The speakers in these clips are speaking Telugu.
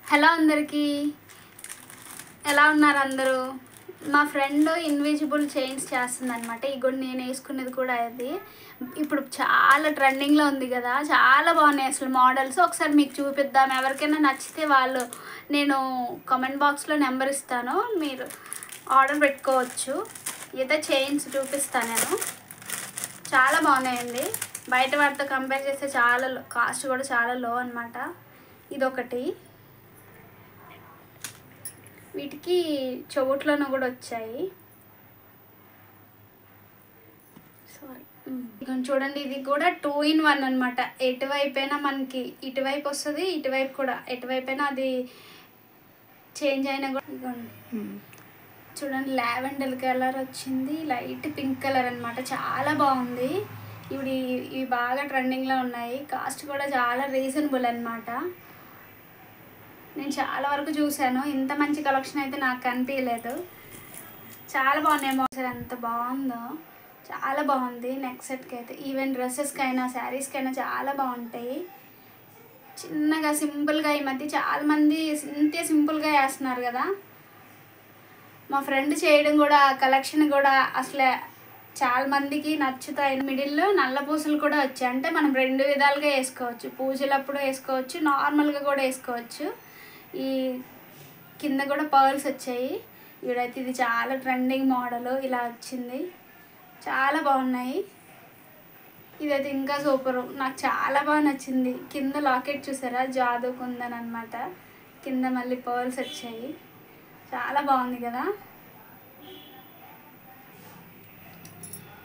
హలో అందరికీ, ఎలా ఉన్నారు అందరూ? మా ఫ్రెండ్ ఇన్విజిబుల్ చైన్స్ చేస్తుందన్నమాట. ఇగోండి నేను వేసుకునేది కూడా అది. ఇప్పుడు చాలా ట్రెండింగ్లో ఉంది కదా, చాలా బాగున్నాయి అసలు మోడల్స్. ఒకసారి మీకు చూపిద్దాం, ఎవరికైనా నచ్చితే వాళ్ళు నేను కామెంట్ బాక్స్లో నెంబర్ ఇస్తాను, మీరు ఆర్డర్ పెట్టుకోవచ్చు. ఇదే చైన్స్ చూపిస్తాను నేను. చాలా బాగున్నాయండి, బయట వాటితో కంపేర్ చేస్తే చాలా కాస్ట్ కూడా చాలా లో అనమాట. ఇదొకటి, వీటికి చెవుట్లోనూ కూడా వచ్చాయి. సారీ, ఇక చూడండి, ఇది కూడా 2 in 1 అనమాట. ఎటువైపైనా మనకి ఇటువైపు వస్తుంది, ఇటువైపు కూడా ఎటువైపైనా అది చేంజ్ అయినా కూడా. ఇదిగోండి చూడండి, లావెండర్ కలర్ వచ్చింది, లైట్ పింక్ కలర్ అనమాట. చాలా బాగుంది. ఇవి బాగా ట్రెండింగ్లో ఉన్నాయి. కాస్ట్ కూడా చాలా రీజనబుల్ అనమాట. నేను చాలా వరకు చూశాను, ఇంత మంచి కలెక్షన్ అయితే నాకు కనిపించలేదు. చాలా బాగున్నాయి మోసారి, ఎంత బాగుందో, చాలా బాగుంది. నెక్ సెట్కి అయితే, ఈవెన్ డ్రెస్సెస్కి అయినా శారీస్కి అయినా చాలా బాగుంటాయి. చిన్నగా సింపుల్గా, ఈ మధ్య చాలామంది ఇంతే సింపుల్గా వేస్తున్నారు కదా. మా ఫ్రెండ్ చేయడం కూడా, కలెక్షన్ కూడా అసలు చాలా మందికి నచ్చుతాయి. మిడిల్లో నల్ల పూసలు కూడా వచ్చాయి, అంటే మనం 2 విధాలుగా వేసుకోవచ్చు. పూజలప్పుడు వేసుకోవచ్చు, నార్మల్గా కూడా వేసుకోవచ్చు. ఈ కింద కూడా పర్ల్స్ వచ్చాయి. ఇవిడైతే ఇది చాలా ట్రెండింగ్ మోడల్, ఇలా వచ్చింది, చాలా బాగున్నాయి. ఇదైతే ఇంకా సూపరు, నాకు చాలా బాగా నచ్చింది. కింద లాకెట్ చూసారా, జాదు కుందన్ అనమాట. కింద మళ్ళీ పర్ల్స్ వచ్చాయి, చాలా బాగుంది కదా.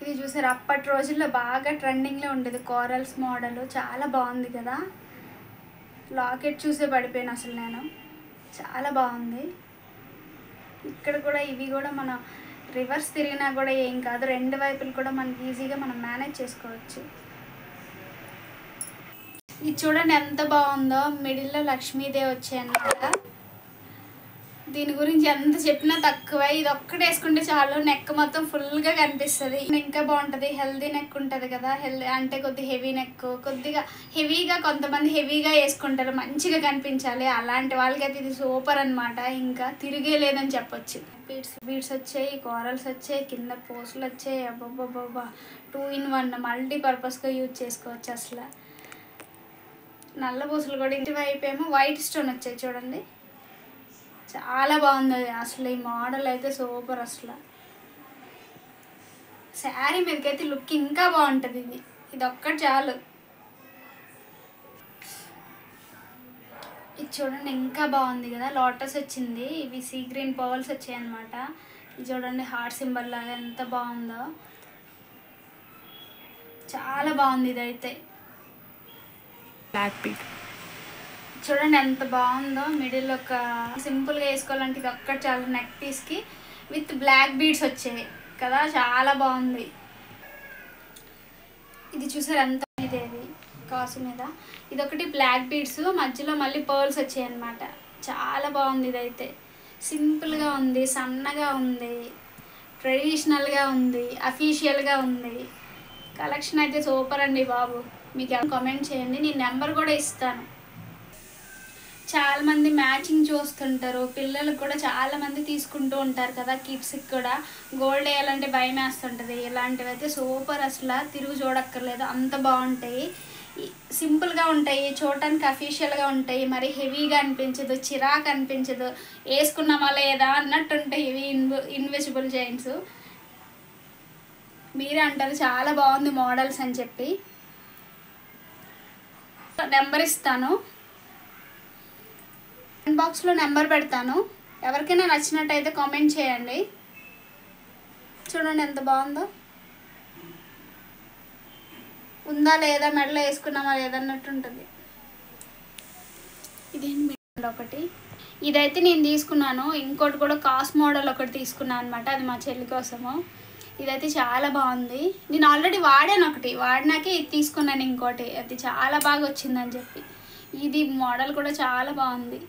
ఇది చూసారా, అప్పటి రోజుల్లో బాగా ట్రెండింగ్లో ఉండేది, కోరల్స్ మోడల్, చాలా బాగుంది కదా. లాకెట్ చూసే పడిపోయాను అసలు నేను, చాలా బాగుంది. ఇక్కడ కూడా ఇవి కూడా మన రివర్స్ తిరిగినా కూడా ఏం కాదు, 2 వైపులు కూడా మనకి ఈజీగా మనం మేనేజ్ చేసుకోవచ్చు. ఇది చూడండి ఎంత బాగుందో, మిడిల్లో లక్ష్మీదేవి వచ్చాయి అన్నమాట. దీని గురించి ఎంత చెప్పినా తక్కువ. ఇది ఒక్కటి వేసుకుంటే చాలు, నెక్ మొత్తం ఫుల్గా కనిపిస్తుంది. ఇంకా బాగుంటుంది, హెల్దీ నెక్ ఉంటుంది కదా, అంటే కొద్దిగా హెవీ నెక్, కొద్దిగా హెవీగా, కొంతమంది హెవీగా వేసుకుంటారు మంచిగా కనిపించాలి, అలాంటి వాళ్ళకైతే ఇది సూపర్ అనమాట. ఇంకా తిరిగే లేదని చెప్పొచ్చు. బీడ్స్ వచ్చాయి, కోరల్స్ వచ్చాయి, కింద పోస్టులు వచ్చాయి. అబ్బాబ్బాబ్బా, 2 in 1 మల్టీపర్పస్గా యూజ్ చేసుకోవచ్చు అసలు. నల్ల పూసలు కూడా, ఇటువైపు ఏమో వైట్ స్టోన్ వచ్చాయి చూడండి, చాలా బాగుంది అసలు. ఈ మోడల్ అయితే సూపర్ అసలు. శారీ మీదకైతే లుక్ ఇంకా బాగుంటుంది. ఇది ఒక్కటి చాలు. ఇది చూడండి ఇంకా బాగుంది కదా, లోటస్ వచ్చింది, ఇవి సీ గ్రీన్ పర్ల్స్ వచ్చాయి అనమాట. ఇది చూడండి, హార్ట్ సింబల్ లాగా ఎంత బాగుందో, చాలా బాగుంది. ఇదైతే బ్లాక్ బీట్ చూడండి ఎంత బాగుందో. మిడిల్ ఒక సింపుల్గా వేసుకోవాలంటే ఇది ఒక్కటి చాలు, నెక్ పీస్కి విత్ బ్లాక్ బీడ్స్ వచ్చాయి కదా, చాలా బాగుంది. ఇది చూసారు ఎంత ఇదేది కాసు మీద, ఇదొకటి బ్లాక్ బీడ్స్, మధ్యలో మళ్ళీ పర్ల్స్ వచ్చాయి అనమాట. చాలా బాగుంది. ఇదైతే సింపుల్గా ఉంది, సన్నగా ఉంది, ట్రెడిషనల్గా ఉంది, అఫీషియల్గా ఉంది. కలెక్షన్ అయితే సూపర్ అండి బాబు. మీకు ఏమైనా కామెంట్ చేయండి, నేను నెంబర్ కూడా ఇస్తాను. చాలామంది మ్యాచింగ్ చూస్తుంటారు, పిల్లలకు కూడా చాలామంది తీసుకుంటూ ఉంటారు కదా. కిడ్స్కి కూడా గోల్డ్ వేయాలంటే భయం వేస్తుంటుంది. ఇలాంటివి అయితే సూపర్ అసలు, తిరుగు చూడక్కర్లేదు, అంత బాగుంటాయి. సింపుల్గా ఉంటాయి, చూడటానికి అఫీషియల్గా ఉంటాయి, మరి హెవీగా అనిపించదు, చిరాకు అనిపించదు, వేసుకున్నామా లేదా అన్నట్టు ఉంటాయి ఇవి ఇన్విజిబుల్ చైన్స్. మీరే అంటారు చాలా బాగుంది మోడల్స్ అని చెప్పి. నెంబర్ ఇస్తాను, బాక్స్లో నెంబర్ పెడతాను, ఎవరికైనా నచ్చినట్టయితే కామెంట్ చేయండి. చూడండి ఎంత బాగుందో, ఉందా లేదా, మెడలో వేసుకున్నామా లేదన్నట్టు ఉంటుంది. ఇదేంటి ఒకటి, ఇదైతే నేను తీసుకున్నాను. ఇంకోటి కూడా కాస్ట్ మోడల్ ఒకటి తీసుకున్నాను అనమాట, అది మా చెల్లి కోసము. ఇదైతే చాలా బాగుంది. నేను ఆల్రెడీ వాడాను, ఒకటి వాడినాకే ఇది తీసుకున్నాను ఇంకోటి, అది చాలా బాగా వచ్చిందని చెప్పి. ఇది మోడల్ కూడా చాలా బాగుంది.